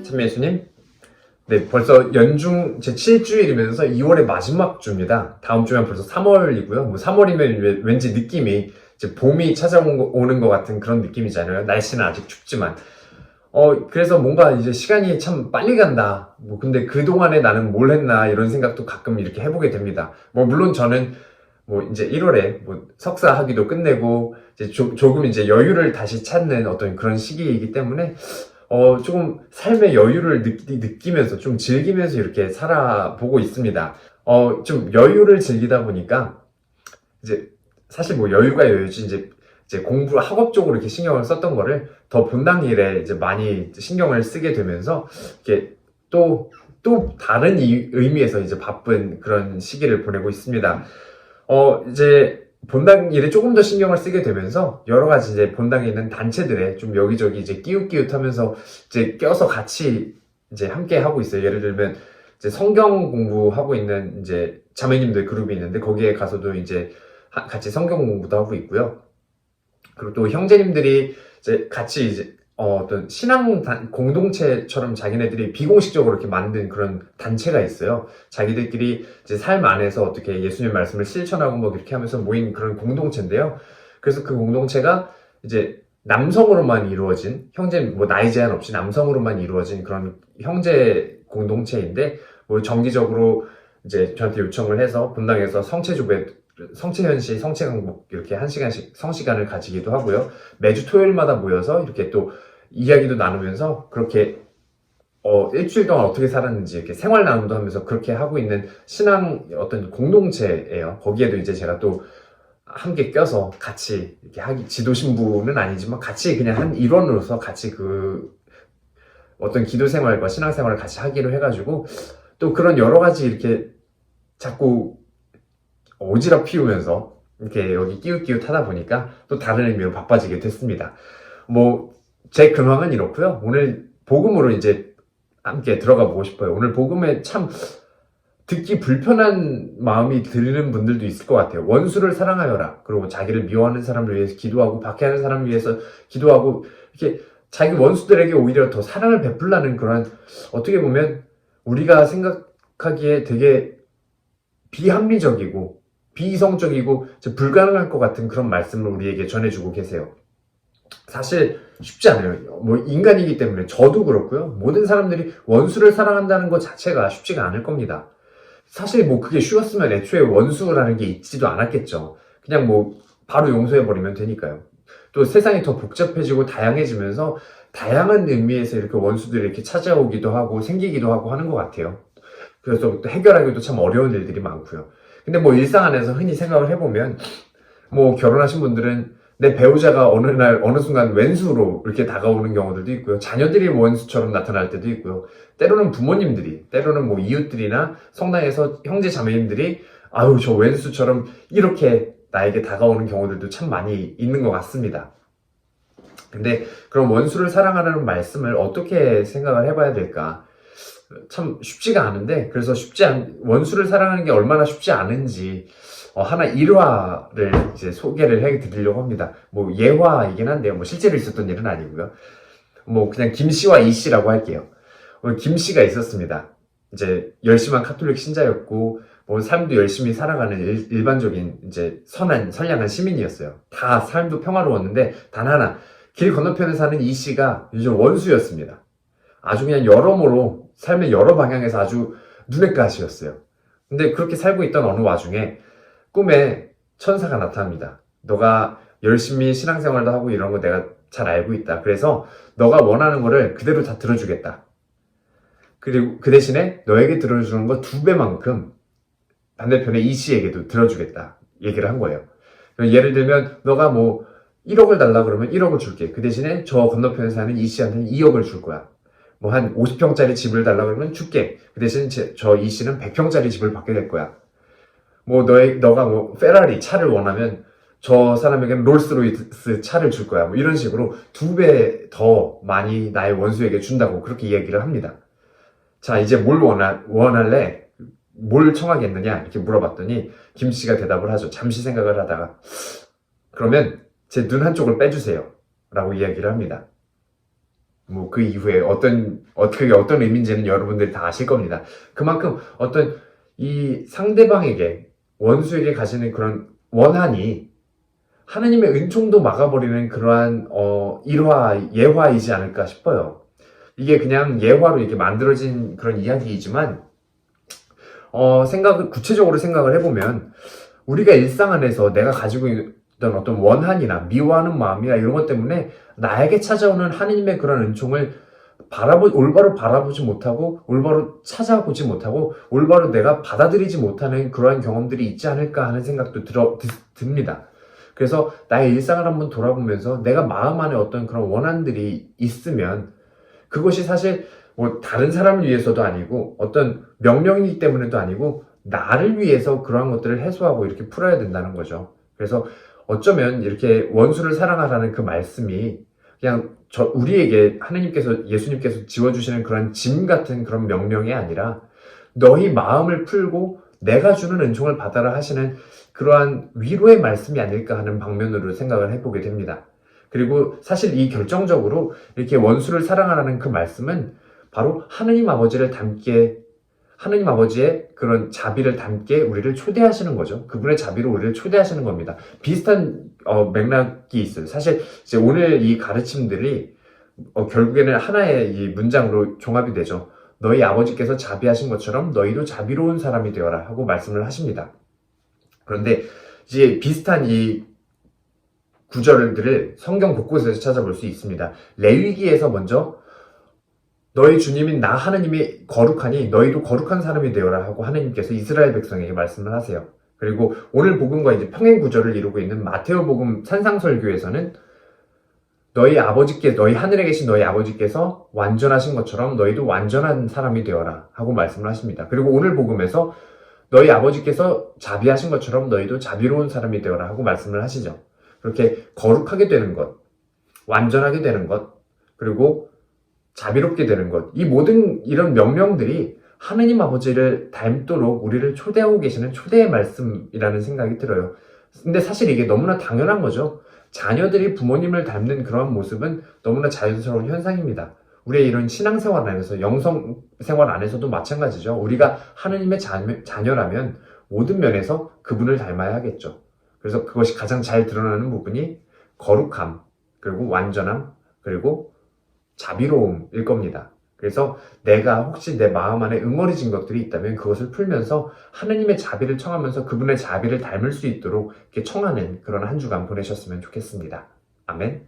참예수님. 네, 벌써 연중 제 7주일이면서 2월의 마지막 주입니다. 다음 주면 벌써 3월이고요. 뭐 3월이면 왠지 느낌이 이제 봄이 찾아오는 것 같은 그런 느낌이잖아요. 날씨는 아직 춥지만. 그래서 뭔가 이제 시간이 참 빨리 간다. 뭐 근데 그동안에 나는 뭘 했나 이런 생각도 가끔 이렇게 해보게 됩니다. 뭐 물론 저는 뭐 이제 1월에 뭐 석사 학위도 끝내고 이제 조금 이제 여유를 다시 찾는 어떤 그런 시기이기 때문에 조금 삶의 여유를 느끼면서 좀 즐기면서 이렇게 살아보고 있습니다. 좀 여유를 즐기다 보니까 이제 사실 뭐 여유가 여유지 이제 공부 학업적으로 이렇게 신경을 썼던 거를 더 본당 일에 이제 많이 신경을 쓰게 되면서 이렇게 또 다른 의미에서 이제 바쁜 그런 시기를 보내고 있습니다. 이제 본당 일에 조금 더 신경을 쓰게 되면서 여러 가지 이제 본당에 있는 단체들에 좀 여기저기 이제 끼웃끼웃하면서 이제 껴서 같이 이제 함께 하고 있어요. 예를 들면 이제 성경 공부하고 있는 이제 자매님들 그룹이 있는데 거기에 가서도 이제 같이 성경 공부도 하고 있고요. 그리고 또 형제님들이 이제 같이 이제 어떤 신앙 공동체처럼 자기네들이 비공식적으로 이렇게 만든 그런 단체가 있어요. 자기들끼리 이제 삶 안에서 어떻게 예수님 말씀을 실천하고 뭐 이렇게 하면서 모인 그런 공동체인데요. 그래서 그 공동체가 이제 남성으로만 이루어진 형제 뭐 나이 제한 없이 남성으로만 이루어진 그런 형제 공동체인데 뭐 정기적으로 이제 저한테 요청을 해서 본당에서 성체현시, 성체강복 이렇게 1시간씩 성시간을 가지기도 하고요. 매주 토요일마다 모여서 이렇게 또 이야기도 나누면서 그렇게 일주일 동안 어떻게 살았는지 이렇게 생활 나눔도 하면서 그렇게 하고 있는 신앙 어떤 공동체예요. 거기에도 이제 제가 또 함께 껴서 같이 이렇게 지도 신부는 아니지만 같이 그냥 한 일원으로서 같이 그 어떤 기도 생활과 신앙 생활을 같이 하기로 해가지고 또 그런 여러 가지 이렇게 자꾸 오지랖 피우면서 이렇게 여기 끼웃끼웃 하다 보니까 또 다른 의미로 바빠지게 됐습니다. 뭐 제 근황은 이렇고요. 오늘 복음으로 이제 함께 들어가 보고 싶어요. 오늘 복음에 참 듣기 불편한 마음이 드는 분들도 있을 것 같아요. 원수를 사랑하여라. 그리고 자기를 미워하는 사람을 위해서 기도하고 박해하는 사람을 위해서 기도하고 이렇게 자기 원수들에게 오히려 더 사랑을 베풀라는 그런 어떻게 보면 우리가 생각하기에 되게 비합리적이고 비이성적이고 불가능할 것 같은 그런 말씀을 우리에게 전해주고 계세요. 사실 쉽지 않아요. 뭐 인간이기 때문에 저도 그렇고요. 모든 사람들이 원수를 사랑한다는 것 자체가 쉽지가 않을 겁니다. 사실 뭐 그게 쉬웠으면 애초에 원수라는 게 있지도 않았겠죠. 그냥 뭐 바로 용서해버리면 되니까요. 또 세상이 더 복잡해지고 다양해지면서 다양한 의미에서 이렇게 원수들이 이렇게 찾아오기도 하고 생기기도 하고 하는 것 같아요. 그래서 또 해결하기도 참 어려운 일들이 많고요. 근데 뭐 일상 안에서 흔히 생각을 해보면 뭐 결혼하신 분들은 내 배우자가 어느 날 어느 순간 왼수로 이렇게 다가오는 경우들도 있고요. 자녀들이 원수처럼 나타날 때도 있고요. 때로는 부모님들이, 때로는 뭐 이웃들이나 성당에서 형제 자매님들이 아유 저 왼수처럼 이렇게 나에게 다가오는 경우들도 참 많이 있는 것 같습니다. 근데 그럼 원수를 사랑하라는 말씀을 어떻게 생각을 해봐야 될까? 참 쉽지가 않은데 그래서 원수를 사랑하는 게 얼마나 쉽지 않은지 하나 일화를 이제 소개를 해드리려고 합니다. 뭐 예화이긴 한데요. 뭐 실제로 있었던 일은 아니고요. 뭐 그냥 김 씨와 이 씨라고 할게요. 김 씨가 있었습니다. 이제 열심한 카톨릭 신자였고 뭐 삶도 열심히 살아가는 일반적인 이제 선량한 시민이었어요. 다 삶도 평화로웠는데 단 하나 길 건너편에 사는 이 씨가 요즘 원수였습니다. 아주 그냥 여러모로 삶의 여러 방향에서 아주 눈엣 가시였어요. 근데 그렇게 살고 있던 어느 와중에 꿈에 천사가 나타납니다. 너가 열심히 신앙생활도 하고 이런 거 내가 잘 알고 있다. 그래서 너가 원하는 거를 그대로 다 들어주겠다. 그리고 그 대신에 너에게 들어주는 거 2배만큼 반대편에 이 씨에게도 들어주겠다. 얘기를 한 거예요. 예를 들면 너가 뭐 1억을 달라 그러면 1억을 줄게. 그 대신에 저 건너편에 사는 이 씨한테는 2억을 줄 거야. 뭐 한 50평짜리 집을 달라 그러면 줄게. 그 대신 저 이 씨는 100평짜리 집을 받게 될 거야. 뭐 너가 뭐 페라리 차를 원하면 저 사람에게는 롤스로이스 차를 줄 거야. 뭐 이런 식으로 2배 더 많이 나의 원수에게 준다고 그렇게 이야기를 합니다. 자, 이제 뭘 원할래? 뭘 청하겠느냐? 이렇게 물어봤더니 김 씨가 대답을 하죠. 잠시 생각을 하다가 그러면 제 눈 한쪽을 빼주세요. 라고 이야기를 합니다. 뭐 그 이후에 그게 어떤 의미인지는 여러분들이 다 아실 겁니다. 그만큼 어떤 이 상대방에게, 원수에게 가지는 그런 원한이 하느님의 은총도 막아버리는 그러한 예화이지 않을까 싶어요. 이게 그냥 예화로 이렇게 만들어진 그런 이야기이지만 구체적으로 생각을 해보면 우리가 일상 안에서 내가 가지고 있던 어떤 원한이나 미워하는 마음이나 이런 것 때문에 나에게 찾아오는 하느님의 그런 은총을 올바로 바라보지 못하고, 올바로 찾아보지 못하고, 올바로 내가 받아들이지 못하는 그러한 경험들이 있지 않을까 하는 생각도 듭니다. 그래서 나의 일상을 한번 돌아보면서 내가 마음 안에 어떤 그런 원한들이 있으면 그것이 사실 뭐 다른 사람을 위해서도 아니고 어떤 명령이기 때문에도 아니고 나를 위해서 그러한 것들을 해소하고 이렇게 풀어야 된다는 거죠. 그래서 어쩌면 이렇게 원수를 사랑하라는 그 말씀이 그냥 우리에게 예수님께서 지워주시는 그런 짐 같은 그런 명령이 아니라 너희 마음을 풀고 내가 주는 은총을 받아라 하시는 그러한 위로의 말씀이 아닐까 하는 방면으로 생각을 해보게 됩니다. 그리고 사실 이 결정적으로 이렇게 원수를 사랑하라는 그 말씀은 바로 하느님 아버지의 그런 자비를 담게 우리를 초대하시는 거죠. 그분의 자비로 우리를 초대하시는 겁니다. 비슷한 맥락이 있어요. 사실 이제 오늘 이 가르침들이 결국에는 하나의 이 문장으로 종합이 되죠. 너희 아버지께서 자비하신 것처럼 너희도 자비로운 사람이 되어라 하고 말씀을 하십니다. 그런데 이제 비슷한 이 구절들을 성경 곳곳에서 찾아볼 수 있습니다. 레위기에서 먼저 너희 주님인 나 하느님이 거룩하니 너희도 거룩한 사람이 되어라 하고 하느님께서 이스라엘 백성에게 말씀을 하세요. 그리고 오늘 복음과 이제 평행 구절을 이루고 있는 마테오 복음 산상설교에서는 너희 하늘에 계신 너희 아버지께서 완전하신 것처럼 너희도 완전한 사람이 되어라 하고 말씀을 하십니다. 그리고 오늘 복음에서 너희 아버지께서 자비하신 것처럼 너희도 자비로운 사람이 되어라 하고 말씀을 하시죠. 그렇게 거룩하게 되는 것, 완전하게 되는 것, 그리고 자비롭게 되는 것, 이 모든 이런 명령들이 하느님 아버지를 닮도록 우리를 초대하고 계시는 초대의 말씀이라는 생각이 들어요. 근데 사실 이게 너무나 당연한 거죠. 자녀들이 부모님을 닮는 그런 모습은 너무나 자연스러운 현상입니다. 우리의 이런 신앙생활 안에서, 영성생활 안에서도 마찬가지죠. 우리가 하느님의 자녀라면 모든 면에서 그분을 닮아야 하겠죠. 그래서 그것이 가장 잘 드러나는 부분이 거룩함, 그리고 완전함, 그리고 자비로움일 겁니다. 그래서 내가 혹시 내 마음 안에 응어리진 것들이 있다면 그것을 풀면서 하느님의 자비를 청하면서 그분의 자비를 닮을 수 있도록 이렇게 청하는 그런 한 주간 보내셨으면 좋겠습니다. 아멘.